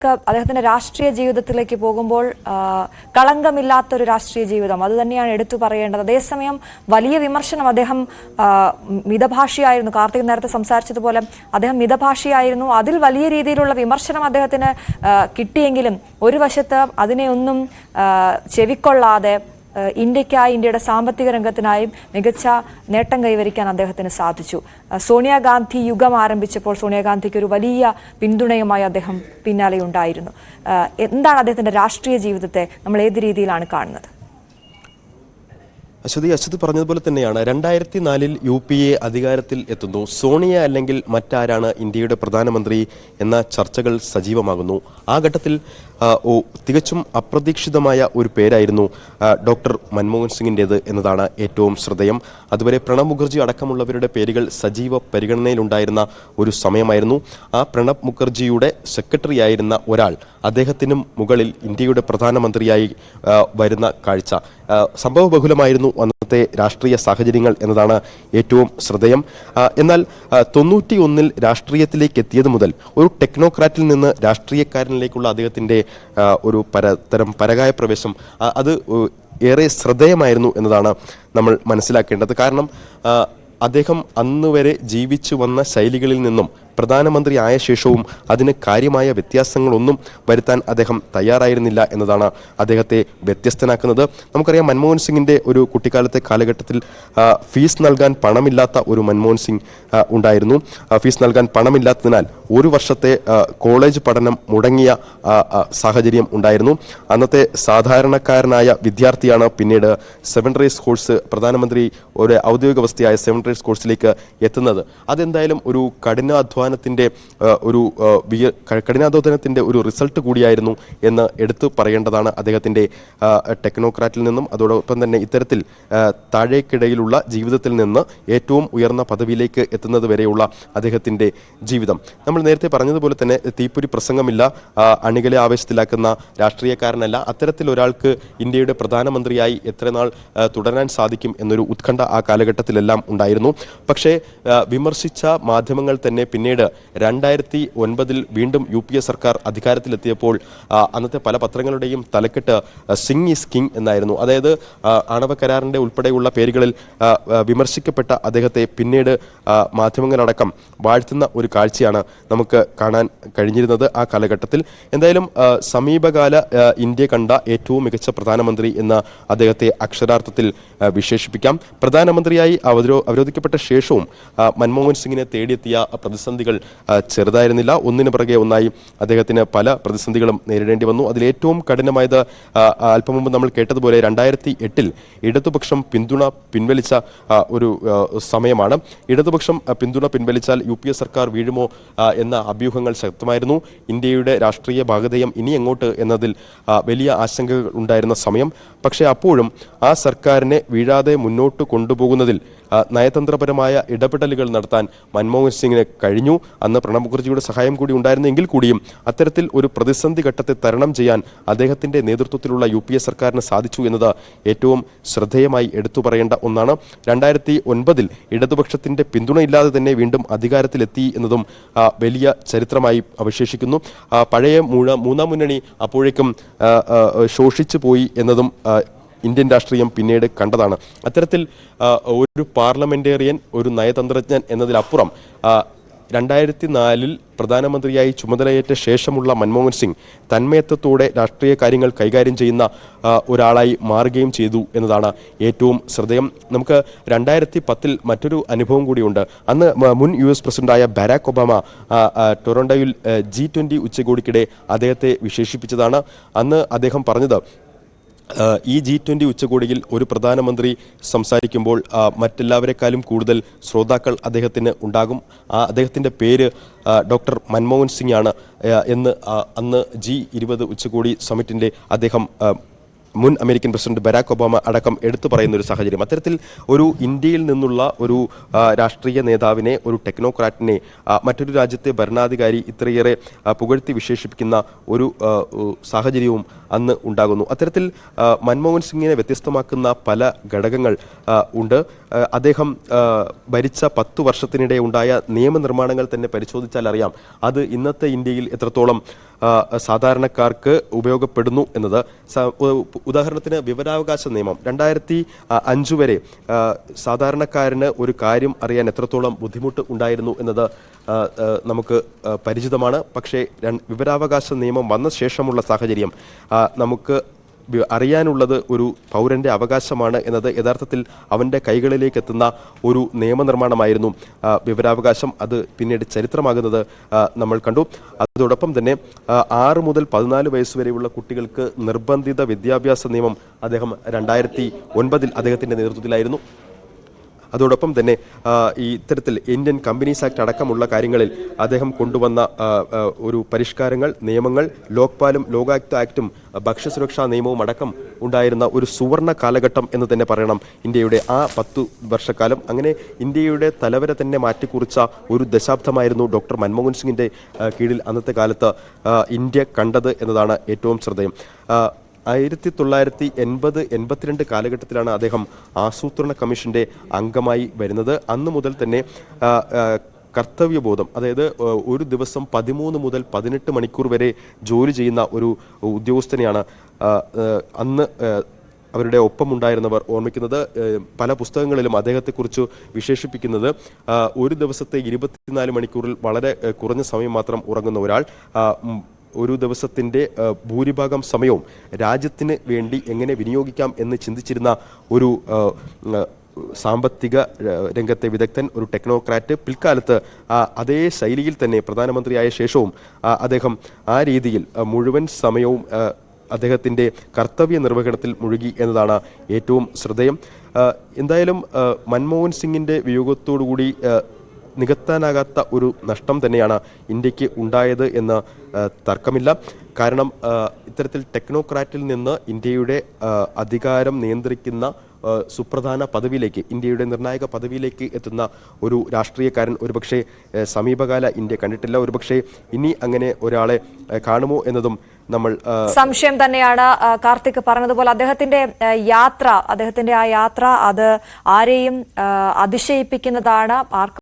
അദ്ദേഹത്തിന്റെ രാഷ്ട്രീയ ജീവിതത്തിലേക്ക് പോകുമ്പോൾ കളങ്കമില്ലാത്തൊരു രാഷ്ട്രീയ ജീവിതം അത് തന്നെയാണ് എടുത്തു പറയേണ്ടത്. അതേസമയം വലിയ വിമർശനം അദ്ദേഹം മിതഭാഷിയായിരുന്നു. കാർത്തിക് നേരത്തെ സംസാരിച്ചതുപോലെ അദ്ദേഹം മിതഭാഷിയായിരുന്നു. അതിൽ വലിയ രീതിയിലുള്ള വിമർശനം അദ്ദേഹത്തിന് കിട്ടിയെങ്കിലും ഒരു വശത്ത് അതിനെ ഒന്നും ചെവിക്കൊള്ളാതെ ഇന്ത്യക്കായി ഇന്ത്യയുടെ സാമ്പത്തിക രംഗത്തിനായി മികച്ച നേട്ടം കൈവരിക്കാൻ അദ്ദേഹത്തിന് സാധിച്ചു. സോണിയാഗാന്ധി യുഗം ആരംഭിച്ചപ്പോൾ സോണിയാഗാന്ധിക്ക് ഒരു വലിയ പിന്തുണയുമായി അദ്ദേഹം പിന്നാലെ ഉണ്ടായിരുന്നു. എന്താണ് അദ്ദേഹത്തിന്റെ രാഷ്ട്രീയ ജീവിതത്തെ നമ്മൾ ഏത് രീതിയിലാണ് കാണുന്നത്? അശ്വതി പറഞ്ഞതുപോലെ തന്നെയാണ്. 2004 UPA അധികാരത്തിൽ എത്തുന്നു. സോണിയ അല്ലെങ്കിൽ മറ്റാരാണ് ഇന്ത്യയുടെ പ്രധാനമന്ത്രി എന്ന ചർച്ചകൾ സജീവമാകുന്നു. ആ ഘട്ടത്തിൽ തികച്ചും അപ്രതീക്ഷിതമായ ഒരു പേരായിരുന്നു ഡോക്ടർ മൻമോഹൻ സിംഗിൻ്റേത് എന്നതാണ് ഏറ്റവും ശ്രദ്ധേയം. അതുവരെ പ്രണബ് മുഖർജി അടക്കമുള്ളവരുടെ പേരുകൾ സജീവ പരിഗണനയിലുണ്ടായിരുന്ന ഒരു സമയമായിരുന്നു. ആ പ്രണബ് മുഖർജിയുടെ സെക്രട്ടറി ആയിരുന്ന ഒരാൾ അദ്ദേഹത്തിനും മുകളിൽ ഇന്ത്യയുടെ പ്രധാനമന്ത്രിയായി വരുന്ന കാഴ്ച സംഭവബഹുലമായിരുന്നു അന്നത്തെ രാഷ്ട്രീയ സാഹചര്യങ്ങൾ എന്നതാണ് ഏറ്റവും ശ്രദ്ധേയം. എന്നാൽ 91-ൽ രാഷ്ട്രീയത്തിലേക്ക് എത്തിയത് മുതൽ ഒരു ടെക്നോക്രാറ്റിൽ നിന്ന് രാഷ്ട്രീയക്കാരനിലേക്കുള്ള അദ്ദേഹത്തിൻ്റെ ഒരു തരം പരകായ പ്രവേശം അത് ഏറെ ശ്രദ്ധേയമായിരുന്നു എന്നതാണ് നമ്മൾ മനസ്സിലാക്കേണ്ടത്. കാരണം അദ്ദേഹം അന്നുവരെ ജീവിച്ചു വന്ന ശൈലികളിൽ നിന്നും പ്രധാനമന്ത്രി ആയ ശേഷവും അതിന് കാര്യമായ വ്യത്യാസങ്ങളൊന്നും വരുത്താൻ അദ്ദേഹം തയ്യാറായിരുന്നില്ല എന്നതാണ് അദ്ദേഹത്തെ വ്യത്യസ്തനാക്കുന്നത്. നമുക്കറിയാം, മൻമോഹൻ സിംഗിൻ്റെ ഒരു കുട്ടിക്കാലത്തെ കാലഘട്ടത്തിൽ ഫീസ് നൽകാൻ പണമില്ലാത്ത ഒരു മൻമോഹൻ സിംഗ് ഉണ്ടായിരുന്നു. ഫീസ് നൽകാൻ പണമില്ലാത്തതിനാൽ ഒരു വർഷത്തെ കോളേജ് പഠനം മുടങ്ങിയ സാഹചര്യം ഉണ്ടായിരുന്നു. അന്നത്തെ സാധാരണക്കാരനായ വിദ്യാർത്ഥിയാണ് പിന്നീട് 7 ഡേയ്സ് കോഴ്സ് പ്രധാനമന്ത്രി ഒരു ഔദ്യോഗിക അവസ്ഥയായ 7 ഡേയ്സ് കോഴ്സിലേക്ക് എത്തുന്നത്. അതെന്തായാലും ഒരു കഠിനാധ്വാനത്തിൻ്റെ ഒരു റിസൾട്ട് കൂടിയായിരുന്നു എന്ന് എടുത്തു പറയേണ്ടതാണ്. അദ്ദേഹത്തിൻ്റെ ടെക്നോക്രാറ്റിൽ നിന്നും അതോടൊപ്പം തന്നെ ഇത്തരത്തിൽ താഴേക്കിടയിലുള്ള ജീവിതത്തിൽ നിന്ന് ഏറ്റവും ഉയർന്ന പദവിയിലേക്ക് എത്തുന്നത് വരെയുള്ള അദ്ദേഹത്തിൻ്റെ ജീവിതം. നമ്മൾ നേരത്തെ പറഞ്ഞതുപോലെ തന്നെ തീപ്പൊരി പ്രസംഗമില്ല, അണികളെ ആവേശത്തിലാക്കുന്ന രാഷ്ട്രീയക്കാരനല്ല. അത്തരത്തിൽ ഒരാൾക്ക് ഇന്ത്യയുടെ പ്രധാനമന്ത്രിയായി എത്ര നാൾ തുടരാൻ സാധിക്കും എന്നൊരു ഉത്കണ്ഠ ആ കാലഘട്ടത്തിലെല്ലാം ഉണ്ടായിരുന്നു. പക്ഷേ വിമർശിച്ച മാധ്യമങ്ങൾ തന്നെ പിന്നീട് 2009 വീണ്ടും UPA സർക്കാർ അധികാരത്തിലെത്തിയപ്പോൾ അന്നത്തെ പല പത്രങ്ങളുടെയും തലക്കെട്ട് സിംഗ് ഈസ് കിങ് എന്നായിരുന്നു. അതായത് ആണവ കരാറിൻ്റെ ഉൾപ്പെടെയുള്ള പേരുകളിൽ വിമർശിക്കപ്പെട്ട അദ്ദേഹത്തെ പിന്നീട് മാധ്യമങ്ങളടക്കം വാഴ്ത്തുന്ന ഒരു കാഴ്ചയാണ് നമുക്ക് കാണാൻ കഴിഞ്ഞിരുന്നത് ആ കാലഘട്ടത്തിൽ. എന്തായാലും സമീപകാല ഇന്ത്യ കണ്ട ഏറ്റവും മികച്ച പ്രധാനമന്ത്രി എന്ന് അദ്ദേഹത്തെ അക്ഷരാർത്ഥത്തിൽ വിശേഷിപ്പിക്കാം. പ്രധാനമന്ത്രിയായി അവരോധിക്കപ്പെട്ട ശേഷവും മൻമോഹൻ സിംഗിനെ തേടിയെത്തിയ പ്രതിസന്ധികൾ ചെറുതായിരുന്നില്ല. ഒന്നിനു പിറകെ ഒന്നായി അദ്ദേഹത്തിന് പല പ്രതിസന്ധികളും നേരിടേണ്ടി വന്നു. അതിലേറ്റവും കഠിനമായത് അല്പം മുമ്പ് നമ്മൾ കേട്ടതുപോലെ 2008 ഇടതുപക്ഷം പിന്തുണ പിൻവലിച്ച ഒരു സമയമാണ്. ഇടതുപക്ഷം പിന്തുണ പിൻവലിച്ചാൽ UPA സർക്കാർ വീഴുമോ എന്ന അഭ്യൂഹങ്ങൾ ശക്തമായിരുന്നു. ഇന്ത്യയുടെ രാഷ്ട്രീയ ഭാഗധേയം ഇനി എങ്ങോട്ട് എന്നതിൽ വലിയ ആശങ്കകൾ ഉണ്ടായിരുന്ന സമയം. പക്ഷേ അപ്പോഴും ആ സർക്കാരിനെ വീഴാതെ മുന്നോട്ട് കൊണ്ടുപോകുന്നതിൽ നയതന്ത്രപരമായ ഇടപെടലുകൾ നടത്താൻ മൻമോഹൻ സിംഗിന് കഴിഞ്ഞു. അന്ന് പ്രണബ് മുഖർജിയുടെ സഹായം കൂടി ഉണ്ടായിരുന്നെങ്കിൽ കൂടിയും അത്തരത്തിൽ ഒരു പ്രതിസന്ധി ഘട്ടത്തെ തരണം ചെയ്യാൻ അദ്ദേഹത്തിൻ്റെ നേതൃത്വത്തിലുള്ള UPA സർക്കാരിന് സാധിച്ചു എന്നത് ഏറ്റവും ശ്രദ്ധേയമായി എടുത്തു പറയേണ്ട ഒന്നാണ്. 2009 ഇടതുപക്ഷത്തിൻ്റെ പിന്തുണയില്ലാതെ തന്നെ വീണ്ടും അധികാരത്തിലെത്തി എന്നതും വലിയ ചരിത്രമായി അവശേഷിക്കുന്നു. പഴയ മൂന്നാം മുന്നണി അപ്പോഴേക്കും ശോഷിച്ചു പോയി എന്നതും ഇന്ത്യൻ രാഷ്ട്രീയം പിന്നീട് കണ്ടതാണ്. അത്തരത്തിൽ ഒരു പാർലമെന്റേറിയൻ, ഒരു നയതന്ത്രജ്ഞൻ എന്നതിലപ്പുറം 2004 പ്രധാനമന്ത്രിയായി ചുമതലയേറ്റ ശേഷമുള്ള മൻമോഹൻ സിംഗ് തന്മയത്വത്തോടെ രാഷ്ട്രീയ കാര്യങ്ങൾ കൈകാര്യം ചെയ്യുന്ന ഒരാളായി മാറുകയും ചെയ്തു എന്നതാണ് ഏറ്റവും ശ്രദ്ധേയം. നമുക്ക് 2010 മറ്റൊരു അനുഭവം കൂടിയുണ്ട്. അന്ന് മുൻ US പ്രസിഡന്റായ ബരാക് ഒബാമ ടൊറന്റോയിൽ G20 ഉച്ചകോടിക്കിടെ അദ്ദേഹത്തെ വിശേഷിപ്പിച്ചതാണ്. അന്ന് അദ്ദേഹം പറഞ്ഞത്, ഈ G20 ഉച്ചകോടിയിൽ ഒരു പ്രധാനമന്ത്രി സംസാരിക്കുമ്പോൾ മറ്റെല്ലാവരെക്കാളും കൂടുതൽ ശ്രോതാക്കൾ അദ്ദേഹത്തിന് ഉണ്ടാകും. അദ്ദേഹത്തിൻ്റെ പേര് ഡോക്ടർ മൻമോഹൻ സിംഗ് ആണ് എന്ന് അന്ന് G20 ഉച്ചകോടി സമ്മിറ്റിൻ്റെ അദ്ദേഹം മുൻ അമേരിക്കൻ പ്രസിഡന്റ് ബരാക് ഒബാമ അടക്കം എടുത്തു പറയുന്ന ഒരു സാഹചര്യം. അത്തരത്തിൽ ഒരു ഇന്ത്യയിൽ നിന്നുള്ള ഒരു രാഷ്ട്രീയ നേതാവിനെ, ഒരു ടെക്നോക്രാറ്റിനെ മറ്റൊരു രാജ്യത്തെ ഭരണാധികാരി ഇത്രയേറെ പുകഴ്ത്തി വിശേഷിപ്പിക്കുന്ന ഒരു സാഹചര്യവും അന്ന് ഉണ്ടാകുന്നു. അത്തരത്തിൽ മൻമോഹൻ സിംഗിനെ വ്യത്യസ്തമാക്കുന്ന പല ഘടകങ്ങൾ ഉണ്ട്. അദ്ദേഹം ഭരിച്ച 10 വർഷത്തിനിടെ ഉണ്ടായ നിയമനിർമ്മാണങ്ങൾ തന്നെ പരിശോധിച്ചാൽ അറിയാം അത് ഇന്നത്തെ ഇന്ത്യയിൽ എത്രത്തോളം സാധാരണക്കാർക്ക് ഉപയോഗപ്പെടുന്നു എന്നത്. ഉദാഹരണത്തിന് വിവരാവകാശ നിയമം 2005 വരെ സാധാരണക്കാരന് ഒരു കാര്യം അറിയാൻ എത്രത്തോളം ബുദ്ധിമുട്ട് ഉണ്ടായിരുന്നു എന്നത് നമുക്ക് പരിചിതമാണ്. പക്ഷേ വിവരാവകാശ നിയമം വന്ന ശേഷമുള്ള സാഹചര്യം നമുക്ക് അറിയാനുള്ളത് ഒരു പൗരന്റെ അവകാശമാണ് എന്നത് യഥാർത്ഥത്തിൽ അവൻ്റെ കൈകളിലേക്ക് എത്തുന്ന ഒരു നിയമനിർമ്മാണമായിരുന്നു വിവരാവകാശം. അത് പിന്നീട് ചരിത്രമാകുന്നത് നമ്മൾ കണ്ടു. അതോടൊപ്പം തന്നെ 6 മുതൽ 14 വയസ്സ് വരെയുള്ള കുട്ടികൾക്ക് നിർബന്ധിത വിദ്യാഭ്യാസ നിയമം അദ്ദേഹം 2009 അദ്ദേഹത്തിൻ്റെ നേതൃത്വത്തിലായിരുന്നു. അതോടൊപ്പം തന്നെ ഈ ഇത്തരത്തിൽ ഇന്ത്യൻ കമ്പനീസ് ആക്ട് അടക്കമുള്ള കാര്യങ്ങളിൽ അദ്ദേഹം കൊണ്ടുവന്ന ഒരു പരിഷ്കാരങ്ങൾ, നിയമങ്ങൾ, ലോക്പാലും ലോകായുക്ത ആക്ടും ഭക്ഷ്യസുരക്ഷാ നിയമവും അടക്കം ഉണ്ടായിരുന്ന ഒരു സുവർണ കാലഘട്ടം എന്ന് തന്നെ പറയണം ഇന്ത്യയുടെ ആ 10 വർഷക്കാലം. അങ്ങനെ ഇന്ത്യയുടെ തലവര തന്നെ മാറ്റിക്കുറിച്ച ഒരു ദശാബ്ദമായിരുന്നു ഡോക്ടർ മൻമോഹൻ സിംഗിൻ്റെ കീഴിൽ അന്നത്തെ കാലത്ത് ഇന്ത്യ കണ്ടത് എന്നതാണ് ഏറ്റവും ശ്രദ്ധേയം. 1982 കാലഘട്ടത്തിലാണ് അദ്ദേഹം ആസൂത്രണ കമ്മീഷന്റെ അംഗമായി വരുന്നത്. അന്നു മുതൽ തന്നെ കർത്തവ്യബോധം, അതായത് ഒരു ദിവസം 13 മുതൽ 18 മണിക്കൂർ വരെ ജോലി ചെയ്യുന്ന ഒരു ഉദ്യോഗസ്ഥനെയാണ് അന്ന് അവരുടെ ഒപ്പമുണ്ടായിരുന്നവർ ഓർമ്മിക്കുന്നത്. പല പുസ്തകങ്ങളിലും അദ്ദേഹത്തെക്കുറിച്ച് വിശേഷിപ്പിക്കുന്നത് ഒരു ദിവസത്തെ 24 മണിക്കൂറിൽ വളരെ കുറഞ്ഞ സമയം മാത്രം ഉറങ്ങുന്ന ഒരാൾ, ഒരു ദിവസത്തിൻ്റെ ഭൂരിഭാഗം സമയവും രാജ്യത്തിന് വേണ്ടി എങ്ങനെ വിനിയോഗിക്കാം എന്ന് ചിന്തിച്ചിരുന്ന ഒരു സാമ്പത്തിക രംഗത്തെ വിദഗ്ധൻ, ഒരു ടെക്നോക്രാറ്റ്. പിൽക്കാലത്ത് അതേ ശൈലിയിൽ തന്നെ പ്രധാനമന്ത്രിയായ ശേഷവും അദ്ദേഹം ആ രീതിയിൽ മുഴുവൻ സമയവും അദ്ദേഹത്തിൻ്റെ കർത്തവ്യ നിർവഹണത്തിൽ മുഴുകി എന്നതാണ് ഏറ്റവും ശ്രദ്ധേയം. എന്തായാലും മൻമോഹൻ സിംഗിൻ്റെ വിയോഗത്തോടുകൂടി നികത്താനാകാത്ത ഒരു നഷ്ടം തന്നെയാണ് ഇന്ത്യക്ക് ഉണ്ടായത് എന്ന് തർക്കമില്ല. കാരണം ഇത്തരത്തിൽ ടെക്നോക്രാറ്റിൽ നിന്ന് ഇന്ത്യയുടെ അധികാരം നിയന്ത്രിക്കുന്ന സുപ്രധാന പദവിയിലേക്ക്, ഇന്ത്യയുടെ നിർണായക പദവിയിലേക്ക് എത്തുന്ന ഒരു രാഷ്ട്രീയക്കാരൻ ഒരുപക്ഷെ സമീപകാല ഇന്ത്യ കണ്ടിട്ടില്ല. ഒരുപക്ഷെ ഇനി അങ്ങനെ ഒരാളെ കാണുമോ എന്നതും നമ്മൾ സംശയം തന്നെയാണ്. കാർത്തിക് പറഞ്ഞതുപോലെ അദ്ദേഹത്തിന്റെ ആ യാത്ര അത് ആരെയും അതിശയിപ്പിക്കുന്നതാണ്. ആർക്കും